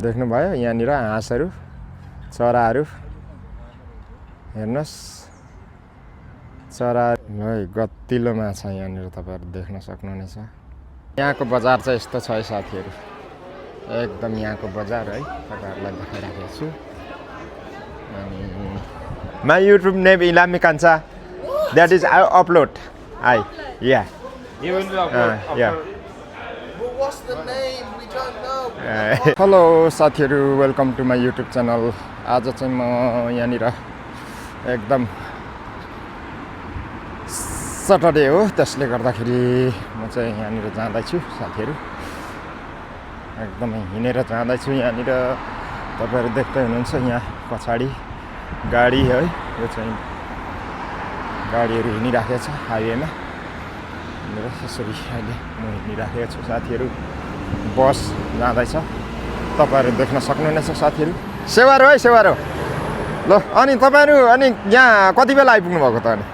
देख्नुभयो यहाँनिर हाँसहरू चराहरू हेर्नुहोस् चरा गतिलो माछा यहाँनिर तपाईँहरू देख्न सक्नुहुनेछ। यहाँको बजार चाहिँ यस्तो छ है साथीहरू एकदम यहाँको बजार है तपाईँहरूलाई देखाइराखेको छु। अनि माई युट्युब नेम इलामी कान्छा that is I upload I या हेलो साथीहरू welcome to my YouTube channel. आज चाहिँ म यहाँनिर एकदम सटरडे हो त्यसले गर्दाखेरि म चाहिँ यहाँनिर जाँदैछु साथीहरू एकदमै हिँडेर जाँदैछु। यहाँनिर तपाईँहरू देख्दै हुनुहुन्छ यहाँ पछाडि गाडी है यो चाहिँ गाडीहरू हिँडिराखेको छ हाइवेमा। यसरी अहिले म हिँडिराखेको छु साथीहरू बस जाँदैछ तपाईँहरू देख्न सक्नुहुनेछ साथीहरू। सेवारो है सेवारो ल अनि तपाईँहरू अनि यहाँ कति बेला आइपुग्नु भएको त अनि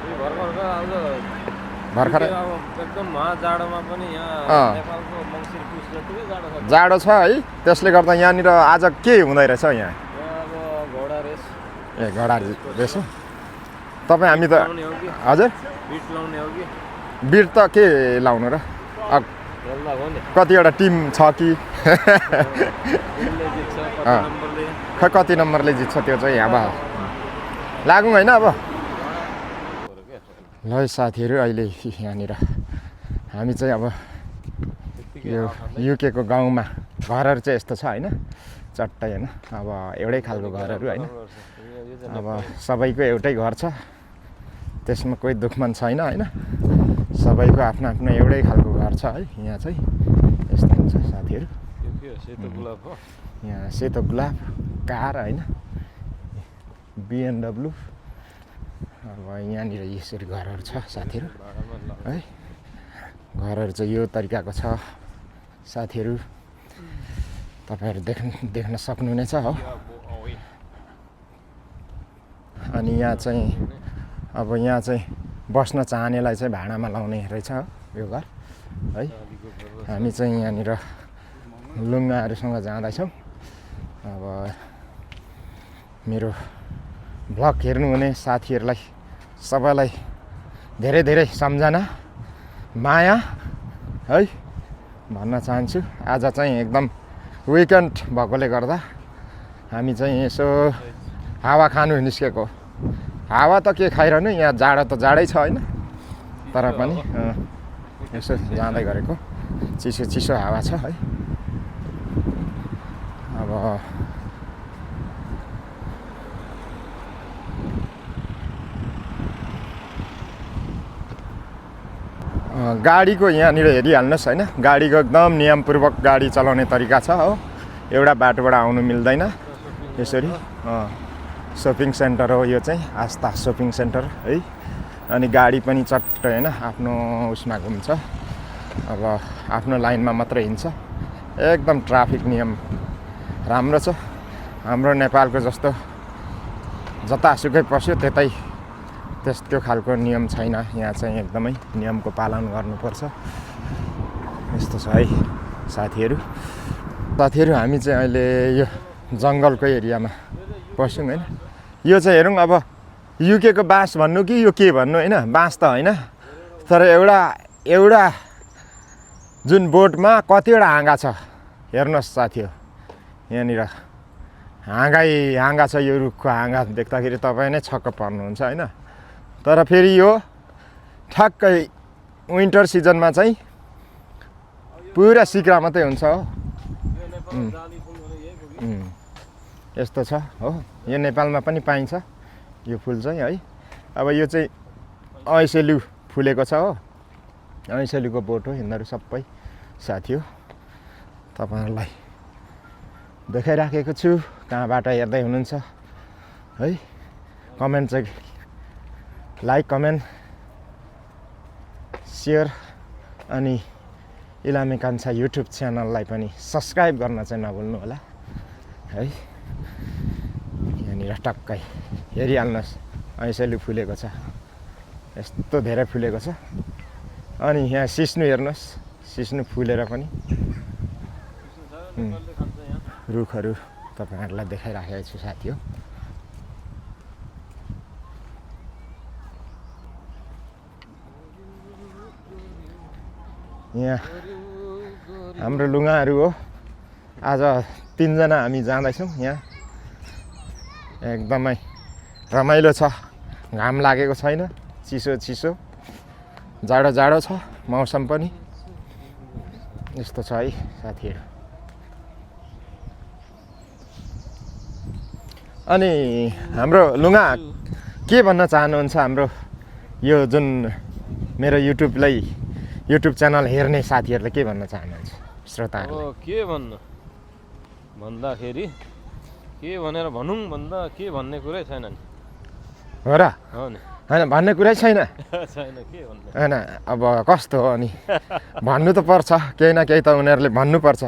भर्खरै एकदम जाडोमा पनि यहाँ नेपालको मङ्सिर पुस जतिकै जाडो छ जाडो छ है त्यसले गर्दा यहाँनिर आज के हुँदै रहेछ यहाँ अब घोडा रेस ए घोडा रेस हो तपाईँ हामी त हजुर बिट लाउने हो कि बिट त के लाउनु र खेल्दा हो नि कतिवटा टिम छ कि टिमले जित्छ कति नम्बरले खै कति नम्बरले जित्छ त्यो चाहिँ अब लागौँ होइन अब ल साथीहरू अहिले यहाँनिर हामी चाहिँ अब यो युके को गाउँमा घरहरू चाहिँ यस्तो छ होइन चट्टै होइन अब एउटै खालको घरहरू होइन अब सबैको एउटै घर छ त्यसमा कोही दुःखमन छैन होइन सबैको आफ्नो आफ्नो एउटै खालको घर छ है। यहाँ चाहिँ यस्तो हुन्छ साथीहरू यहाँ सेतो गुलाब कार होइन BMW अब यहाँनिर यसरी घरहरू छ साथीहरू है। घरहरू चाहिँ यो तरिकाको छ साथीहरू तपाईँहरू देख्न सक्नुहुनेछ हो। अनि यहाँ चाहिँ अब यहाँ चाहिँ बस्न चाहनेलाई चाहिँ भाडामा लाउने रहेछ यो घर है। हामी चाहिँ यहाँनिर लुङ्गाहरूसँग जाँदैछौँ। अब मेरो भ्लग हेर्नुहुने साथीहरूलाई सबैलाई धेरै धेरै सम्झना माया है भन्न चाहन्छु। आज चाहिँ एकदम विकेन्ड भएकोले गर्दा हामी चाहिँ यसो हावा खानु निस्केको। हावा त के खाइरहनु यहाँ जाडो त जाडै छ होइन तर पनि यसो जाँदै गरेको चिसो चिसो हावा छ है। अब गाडीको यहाँनिर हेरिहाल्नुहोस् होइन गाडीको एकदम नियमपूर्वक गाडी चलाउने तरिका छ हो। एउटा बाटोबाट आउनु मिल्दैन यसरी। सपिङ सेन्टर हो यो चाहिँ आस्था सपिङ सेन्टर है। अनि गाडी पनि चट्ट होइन आफ्नो उसमा घुम्छ अब आफ्नो लाइनमा मात्र हिँड्छ। एकदम ट्राफिक नियम राम्रो छ। हाम्रो नेपालको जस्तो जतासुकै पस्यो त्यतै त्यस्तो खालको नियम छैन। यहाँ चाहिँ एकदमै नियमको पालन गर्नुपर्छ यस्तो छ है साथीहरू। हामी चाहिँ अहिले यो जङ्गलको एरियामा पस्यौँ होइन। यो चाहिँ हेरौँ अब युके को बाँस भन्नु कि यो के भन्नु होइन बाँस त होइन तर एउटा जुन बोटमा कतिवटा हाँगा छ हेर्नुहोस् साथीहरू। यहाँनिर हाँगा छ यो रुखको हाँगा देख्दाखेरि तपाईँ नै छक्क पर्नुहुन्छ होइन। तर फेरि यो ठ्याक्कै विन्टर सिजनमा चाहिँ पुरा सिक्रा मात्रै हुन्छ हो। यस्तो छ हो। यो नेपालमा पनि पाइन्छ यो फुल चाहिँ है। अब यो चाहिँ ऐसेलु फुलेको छ हो। ऐसेलुको बोट हो यिनीहरू सबै साथी हो। तपाईँहरूलाई देखाइराखेको छु कहाँबाट हेर्दै हुनुहुन्छ है। कमेन्ट चाहिँ लाइक कमेन्ट सेयर अनि इलामी कान्छा युट्युब च्यानललाई पनि सब्सक्राइब गर्न चाहिँ नभुल्नु होला है। यहाँनिर टक्कै हेरिहाल्नुहोस् ऐसेलु फुलेको छ यस्तो धेरै फुलेको छ। अनि यहाँ सिस्नु हेर्नुहोस् सिस्नु फुलेर पनि रुखहरू तपाईँहरूलाई देखाइराखेको छु साथी हो। यहाँ हाम्रो लुगाहरू हो। आज 3 जना हामी जाँदैछौँ। यहाँ एकदमै रमाइलो छ, घाम लागेको छैन, चिसो चिसो, जाडो जाडो छ मौसम पनि। यस्तो छ है साथीहरू। अनि हाम्रो लुगा के भन्न चाहनुहुन्छ? हाम्रो यो जुन मेरो युट्युब च्यानल हेर्ने साथीहरूले के भन्न चाहनुहुन्छ? श्रोताहरूले के भन्दाखेरि के भनेर भनौँ भन्दा के भन्ने कुरै छैन नि। हो र? हो नि। होइन भन्ने कुरै छैन। छैन के भन्ने। होइन अब कस्तो हो अनि भन्नु त पर्छ, केही न केही त उनीहरूले भन्नुपर्छ।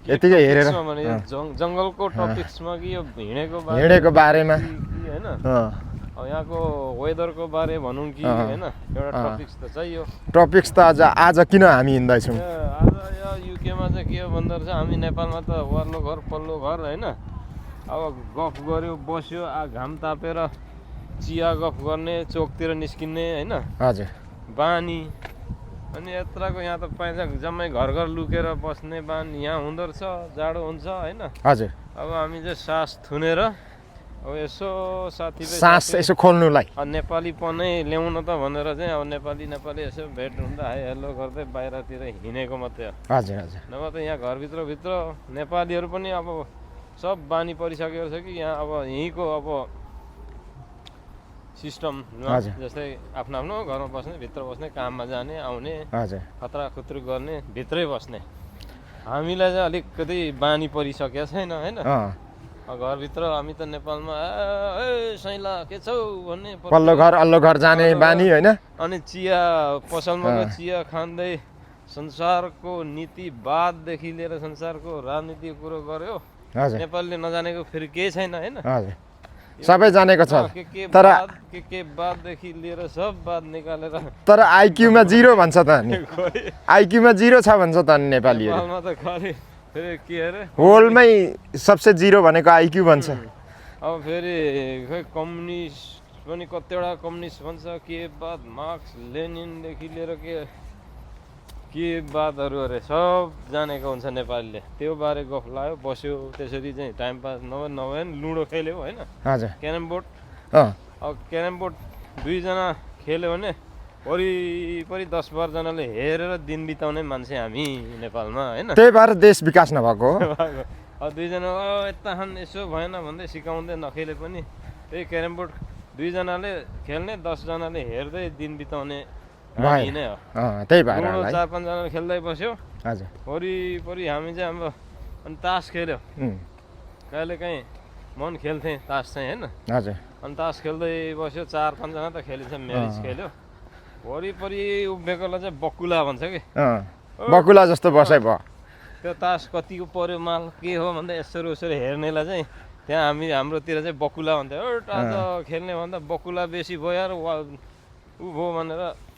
यतिकै हेरेर जङ्गलको टपिक्समा कि यो हिँडेको बारेमा होइन, यहाँको वेदरको बारे भनौँ कि होइन, एउटा टपिक्स त चाहियो। टपिक्स त आज किन हामी हिँड्दैछौँ? आज यो युकेमा चाहिँ के हो भन्दा रहेछ, हामी नेपालमा त वल्लो घर पल्लो घर होइन, अब गफ गऱ्यो बस्यो, घाम तापेर चिया गफ गर्ने, चोकतिर निस्किने होइन, हजुर बानी। अनि यत्रको यहाँ त पाइन्छ जम्मै घर घर लुकेर बस्ने बानी यहाँ हुँदो रहेछ। जाडो हुन्छ होइन। हजुर। अब हामी चाहिँ सास थुनेर अब यसो सास यसो खोल्नुलाई नेपालीपनै ल्याउन त भनेर चाहिँ अब नेपाली यसो भेट हुँदा हाई हेलो गर्दै बाहिरतिर हिँडेको मात्रै हो। हजुर हजुर। नभए त यहाँ घरभित्र नेपालीहरू पनि अब सब बानी परिसकेको छ कि यहाँ अब यहीँको अब सिस्टम जस्तै आफ्नो घरमा बस्ने, भित्र बस्ने, काममा जाने आउने, खतरा खुत्रु गर्ने, भित्रै बस्ने। हामीलाई चाहिँ अलिकति बानी परिसकेको छैन होइन। घरभित्र हामी त नेपालमा सैला के छौ भन्ने, पल्लो घर अल्लो घर जाने बानी होइन। अनि चिया पसलमा चिया खाँदै संसारको नीतिवाददेखि लिएर संसारको राजनीतिको कुरो गर्यो। नेपालीले नजानेको फेरि केही छैन होइन। सबै जानेको छ, तर के बाददेखि लिएर सब बात निकालेर, तर आइक्यूमा 0 भन्छ त अनि। आइक्यूमा 0 छ भन्छ त अनि नेपालीहरू। नेपालमा त खालि फेरि के अरे वर्ल्डमै सबसे 0 भनेको आइक्यू भन्छ। अब फेरि खै कम्युनिस्ट पनि कतिवटा कम्युनिस्ट भन्छ, के बात मार्क्स लेनिनदेखि लिएर के बातहरू अरे सब जानेको हुन्छ नेपालीले। त्यो बारे गफ लाग्यो बस्यो, त्यसरी चाहिँ टाइम पास नभए लुडो खेल्यो होइन। हजुर। Carrom board. अब क्यारम बोर्ड 2 जना खेल्यो भने वरिपरि 10-12 जनाले हेरेर दिन बिताउने मान्छे हामी नेपालमा होइन। त्यही भएर देश विकास नभएको हो। अब 2 जना यता खान यसो भएन भन्दै सिकाउँदै नखेले पनि त्यही क्यारम बोर्ड 2 जनाले खेल्ने, 10 जनाले हेर्दै दिन बिताउने हामी नै हो। त्यही भएर 4-5 जनाले खेल्दै बस्यो। हजुर। वरिपरि हामी चाहिँ अब अनि तास खेल्यो। कहिलेकाहीँ मन खेल्थेँ तास चाहिँ होइन। हजुर। अनि तास खेल्दै बस्यो, 4-5 जना त खेलिन्छ, म्यारिज खेल्यो। वरिपरि उभिएकोलाई चाहिँ बकुला भन्छ कि। बकुला जस्तो बसाइ भयो। त्यो तास कतिको पर्यो माल के हो भन्दा यसरी हेर्नेलाई चाहिँ त्यहाँ हाम्रोतिर चाहिँ बकुला भन्थ्यो। आज खेल्ने भन्दा बकुला बेसी भयो यार ऊ भयो भनेर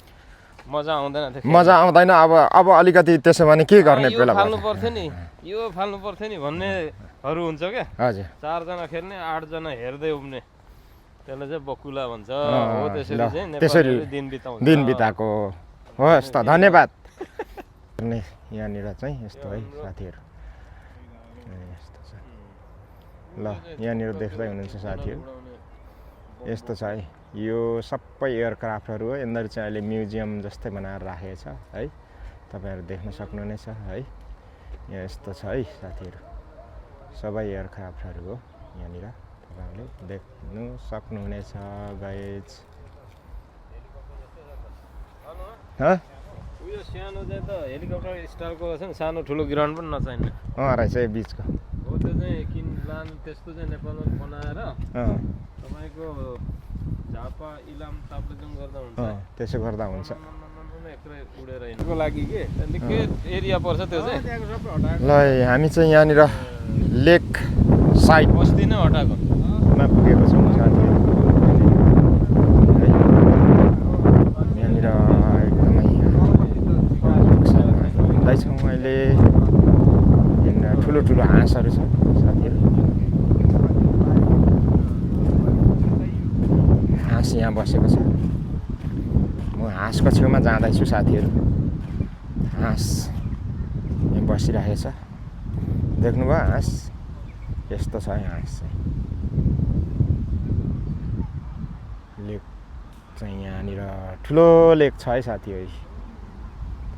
मजा आउँदैन। मजा आउँदैन। अब अलिकति त्यसो भने के गर्ने बेला फाल्नु पर्थ्यो नि, यो फाल्नु पर्थ्यो नि भन्नेहरू हुन्छ क्या। हजुर। 4 जना खेल्ने, 8 जना हेर्दै उभिने, त्यसलाई चाहिँ बकुला भन्छ। हो त्यसरी चाहिँ नेपालीले दिन बिताएको हो। यस्तो धन्यवाद। यहाँनिर चाहिँ यस्तो है साथीहरू, यस्तो छ। ल यहाँनिर देख्दै हुनुहुन्छ साथीहरू, यस्तो छ है। यो सबै एयरक्राफ्टहरू हो। यिनीहरू चाहिँ अहिले म्युजियम जस्तै बनाएर राखेको छ है। तपाईँहरू देख्न सक्नुहुनेछ है। यहाँ यस्तो छ है साथीहरू, सबै एयरक्राफ्टहरू हो। यहाँनिर तपाईँहरूले देख्नु सक्नुहुनेछ गाइज। उयो सानो चाहिँ त हेलिकप्टर स्टाइलको छ नि, सानो ठुलो ग्राउन्ड पनि नचाहिने रहेछ यो बिचको हो। त्यो चाहिँ त्यस्तो चाहिँ नेपालमा बनाएर तपाईँको झापा इलाम ताप्लेजुङ गर्दा हुन्छ। त्यसो गर्दा हुन्छ। उडेर हिँड्नुको लागि के निकै एरिया पर्छ त्यो चाहिँ। ल हामी चाहिँ यहाँनिर लेक साइड बस्ती नै हटाएको पुगेको छौँ साथीहरू। यहाँनिर एकदमै हिँड्दैछौँ अहिले। ठुलो हाँसहरू छ यहाँ बसेको छ। म हाँसको छेउमा जाँदैछु साथीहरू। हाँस यहाँ बसिरहेको छ, देख्नुभयो हाँस? यस्तो छ है हाँस चाहिँ। लेक चाहिँ यहाँनिर ठुलो लेक छ है साथीहरू,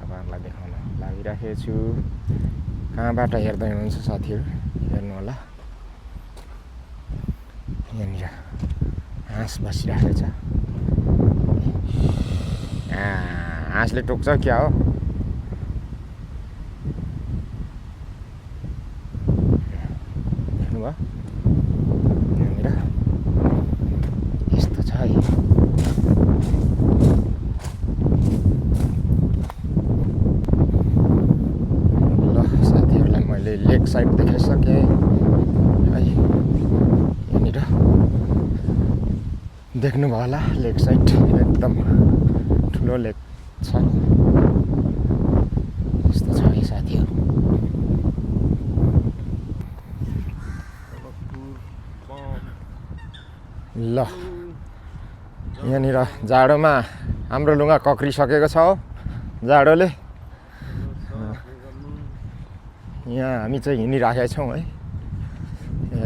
तपाईँहरूलाई देखाउन लागिराखेको छु। कहाँबाट हेर्दै हुनुहुन्छ साथीहरू हेर्नु होला। यहाँनिर हाँस बसिरहेको छ। हाँसले टोक्छ क्या हो? देख्नुभयो यहाँनिर यस्तो छ है। ल साथीहरूलाई मैले लेक साइड देखाइसकेँ है। यहाँनिर देख्नुभयो होला लेक साइड एकदम ठुलो लेक छ। यस्तो छ है साथीहरू। ल यहाँनिर जाडोमा हाम्रो लुगा कक्रिसकेको छ हो जाडोले। यहाँ हामी चाहिँ हिँडिराखेका छौँ है।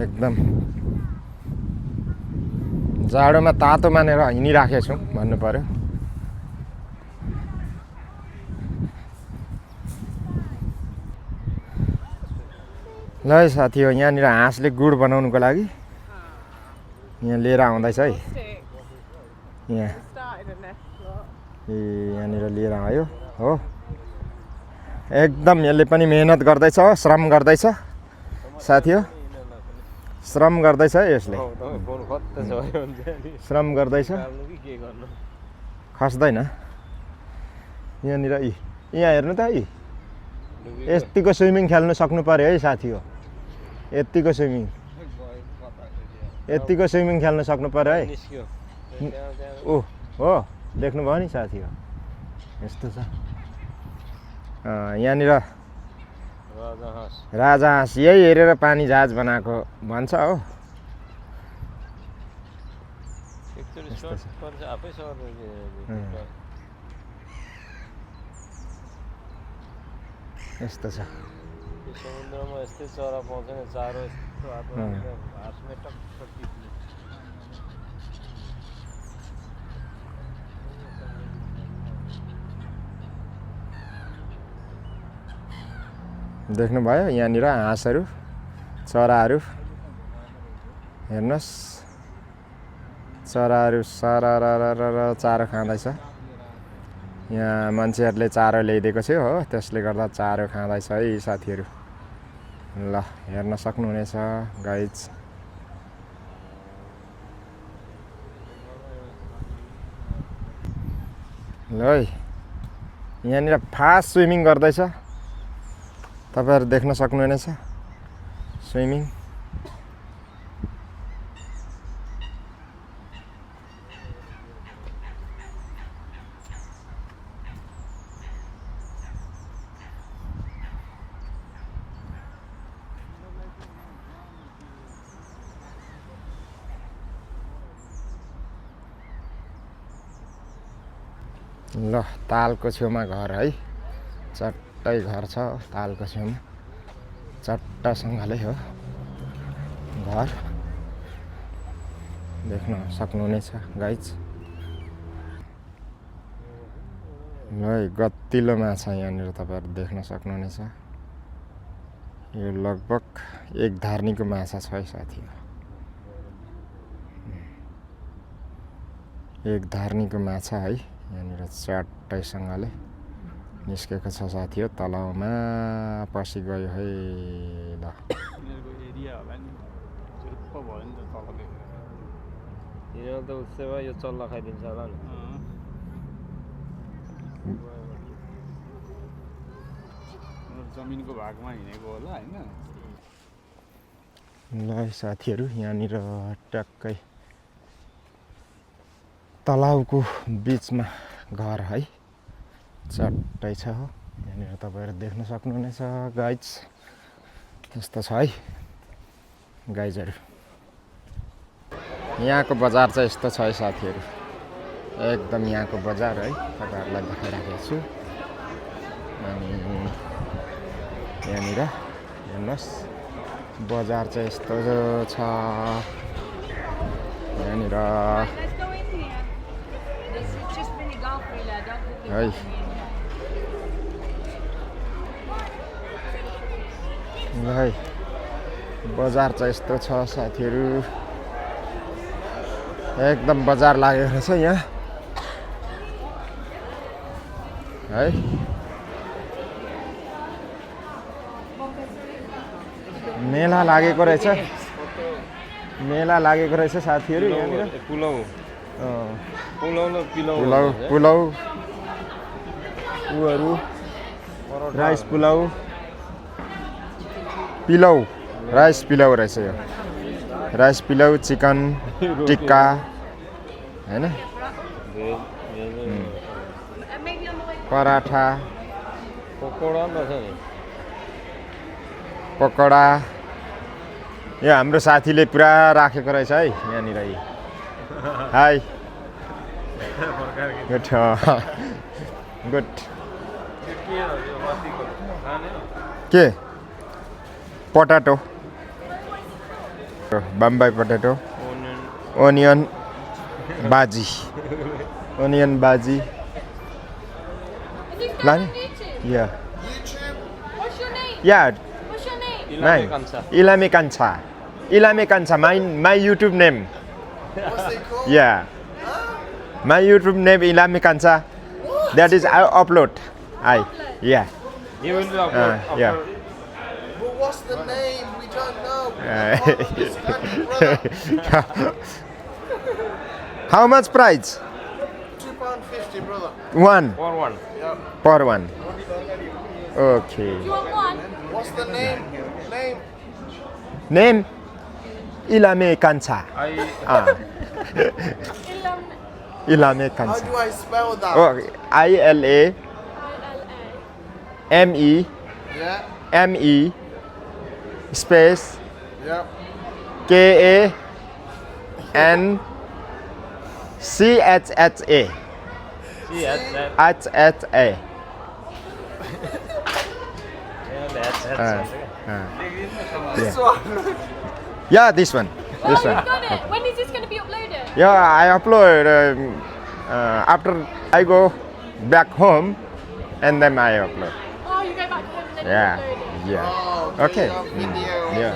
एकदम जाडोमा तातो मानेर हिँडिराखेका छौँ भन्नु पर्यो। ल है साथी हो, यहाँनिर हाँसले गुड बनाउनुको लागि यहाँ लिएर आउँदैछ है। यहाँ यहाँनिर लिएर आयो हो। एकदम यसले पनि मेहनत गर्दैछ, श्रम गर्दैछ साथी हो, श्रम गर्दैछ है यसले। श्रम गर्दैछ, खस्दैन। यहाँनिर यहाँ हेर्नु त है, यतिको स्विमिङ खेल्नु सक्नु पर्यो है साथी हो। यतिको स्विमिङ खेल्न सक्नु पर्यो है। ओ हो, देख्नुभयो नि साथी हो, यस्तो छ। यहाँनिर राजा हाँस यही हेरेर पानी जहाज बनाएको भन्छ हो। यस्तो छ। समुद्रमा यस्तै चरा पाउँछ नि, चारो यस्तो हाँसमै टक्क टिप्ने। देख्नुभयो यहाँनिर हाँसहरू, चराहरू हेर्नुहोस्। चराहरू सरर चारो खाँदैछ। यहाँ मान्छेहरूले चारो ल्याइदिएको थियो हो, त्यसले गर्दा चारो खाँदैछ है साथीहरू। ल हेर्न सक्नुहुनेछ गाइज। ल है यहाँनिर फास्ट स्विमिङ गर्दैछ, तपाईँहरू देख्न सक्नुहुनेछ स्विमिङ। ल तालको छेउमा घर है, चट्टै घर छ तालको छेउमा, चट्टसँगले हो घर, देख्न सक्नुहुनेछ गाइज। ल गतिलो माछा यहाँनिर तपाईँहरू देख्न सक्नुहुनेछ। यो लगभग एक धार्नीको माछा छ है साथी। एक धार्नीको माछा है, यहाँनिर चट्टैसँगले निस्केको छ साथी हो। तलाउमा पसी गयो है। ल यहाँ त उसै भयो, यो चल्ला खाइदिन्छ होला नि। जमिनको भागमा हिँडेको होला होइन। ल साथीहरू यहाँनिर ट्याक्कै तलाउको बिचमा घर है, चट्टै छ हो। यहाँनिर तपाईँहरू देख्न सक्नुहुनेछ गाइज। यस्तो छ है गाइजहरू। यहाँको बजार चाहिँ यस्तो छ है साथीहरू। एकदम यहाँको बजार है तपाईँहरूलाई देखाइराखेको छु। अनि यहाँनिर हेर्नुहोस् बजार चाहिँ यस्तो छ। यहाँनिर है है बजार चाहिँ यस्तो छ साथीहरू। एकदम बजार लागेको रहेछ यहाँ है। मेला लागेको रहेछ साथीहरू यहाँनिर। पुलाउ ऊहरू राइस पुलाउ राइस पिलाउ रहेछ यो। राइस पिलाउ चिकन टिक्का हैन पराठा पकौडा यो हाम्रो साथीले पुरा राखेको रहेछ है यहाँनिर। हाई गुड के पोटाटो बम्बई पोटाटो ओनियन बाजी लाने या Ilami Kancha my YouTube name. What's it called? Yeah, my YouTube name Ilami Kancha. That is I upload. Yeah. He will upload. Yeah. But what's the name? We don't know. This country, brother. How much price? £2.50, brother. One For one. Yep. per one. Okay. Do you want one? What's the name? Name Ilame Kancha. Ilame How Kancha. do I spell that? Oh, ILAME Yeah. ME space Yep. KANCHHA. See, that's HHA. This one. Yeah, this one. Oh, you've got it. When is this going to be uploaded? Yeah, I upload after I go back home, and then I upload. Oh, you go back home and then Yeah, you upload it. yeah. Oh, Okay. Video. Yeah.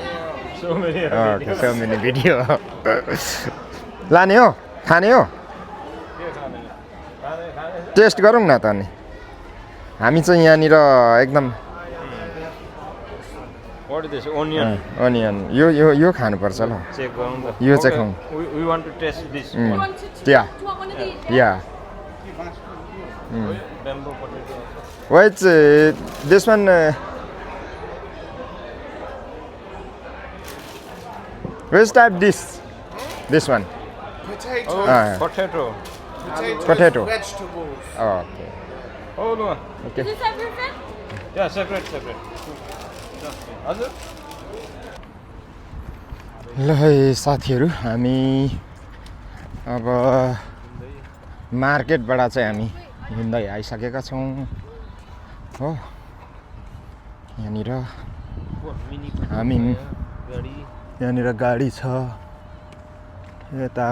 so many. Okay, so many video. लाने हो खाने हो test गरौँ न त अनि हामी चाहिँ यहाँनिर एकदम What is this? Onion. Onion यो खानुपर्छ ल Check on the. You check on. We want to test this You one. want to, Yeah. do you want one of these? Yeah. Bamboo potato. Wait, this one which type this one? Potato. Ah. Potato. Potato. Vegetables. Okay. Oh no. Okay. Is this everything? Yeah, separate. हजुर ल है साथीहरू हामी अब मार्केटबाट चाहिँ हामी हिँड्दै आइसकेका छौँ हो यहाँनिर हामी गाडी यहाँनिर गाडी छ यता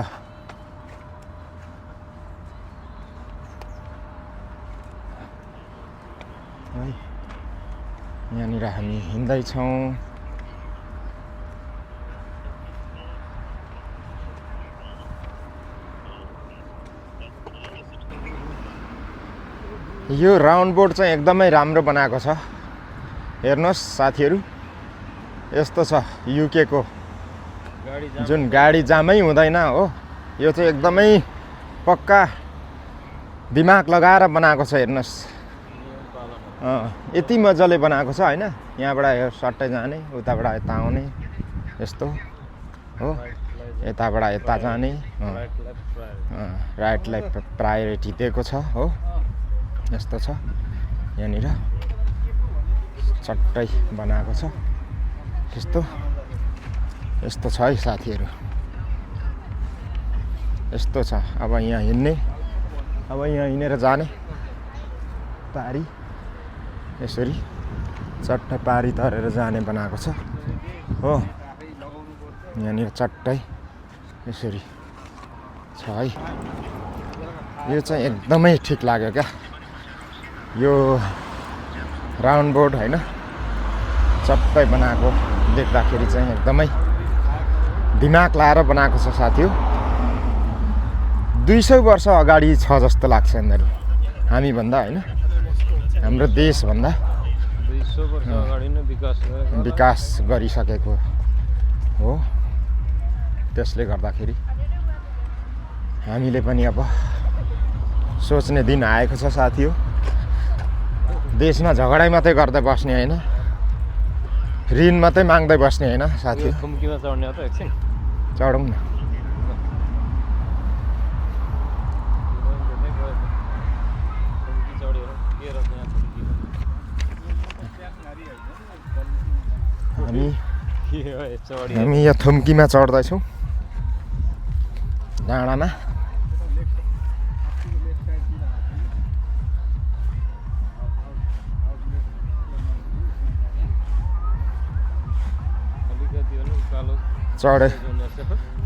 है यहाँनिर हामी हिँड्दैछौँ यो राउन्ड बोर्ड चाहिँ एकदमै राम्रो बनाएको छ हेर्नुहोस् साथीहरू यस्तो छ युके को जुन गाडी जामै हुँदैन हो यो चाहिँ एकदमै पक्का दिमाग लगाएर बनाएको छ हेर्नुहोस् यति मजाले बनाएको छ होइन यहाँबाट यो सट्टै जाने उताबाट यता आउने यस्तो हो यताबाट यता जाने राइट लेफ्ट प्रायोरिटी दिएको छ हो यस्तो छ यहाँनिर चट्टै बनाएको छ त्यस्तो यस्तो छ है साथीहरू यस्तो छ अब यहाँ हिँड्ने अब यहाँ हिँडेर जाने पारी यसरी चट्ट पारी तरेर जाने बनाएको छ हो यहाँनिर चट्टै यसरी छ है यो चाहिँ एकदमै ठिक लाग्यो क्या यो राउन्ड बोर्ड होइन चट्टै बनाएको देख्दाखेरि चाहिँ एकदमै दिमाग लाएर बनाएको छ साथी हो 200 वर्ष अगाडि छ जस्तो लाग्छ यिनीहरू हामीभन्दा होइन हाम्रो देशभन्दा 200 वर्ष अगाडि नै विकास गरिसकेको हो त्यसले गर्दाखेरि हामीले पनि अब सोच्ने दिन आएको छ साथी हो देशमा झगडा मात्रै गर्दै बस्ने होइन ऋण मात्रै माग्दै बस्ने होइन साथी हो थुम्कीमा चढ्ने हो त एकछिन चढौँ न हामी यहाँ थुम्कीमा चढ्दैछौँ डाँडामा चढे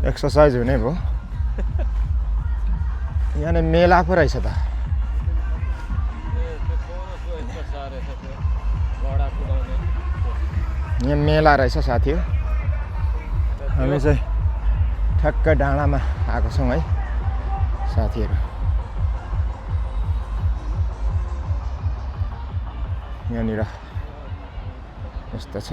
एक्सर्साइज हुने भयो यहाँ मेला पो रहेछ त यहाँ मेला रहेछ साथी हो हामी चाहिँ ठ्याक्कै डाँडामा आएको छौँ है साथीहरू यहाँनिर यस्तो छ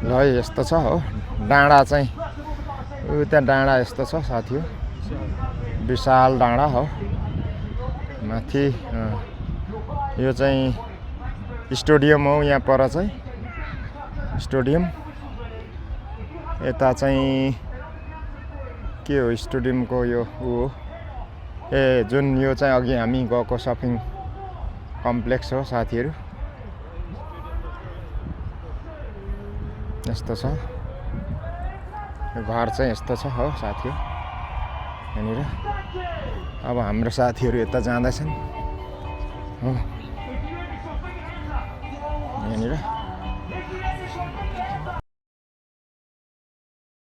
ल यस्तो छ हो डाँडा चाहिँ त्यहाँ डाँडा यस्तो छ साथी हो विशाल डाँडा हो माथि यो चाहिँ स्टेडियम हो यहाँ पर चाहिँ स्टेडियम यता चाहिँ के हो स्टेडियमको यो हो ए जुन यो चाहिँ अघि हामी गएको सपिङ कम्प्लेक्स हो साथीहरू यस्तो छ घर चाहिँ यस्तो छ हो साथी हो यहाँनिर अब हाम्रो साथीहरू यता जाँदैछन् हो यहाँनिर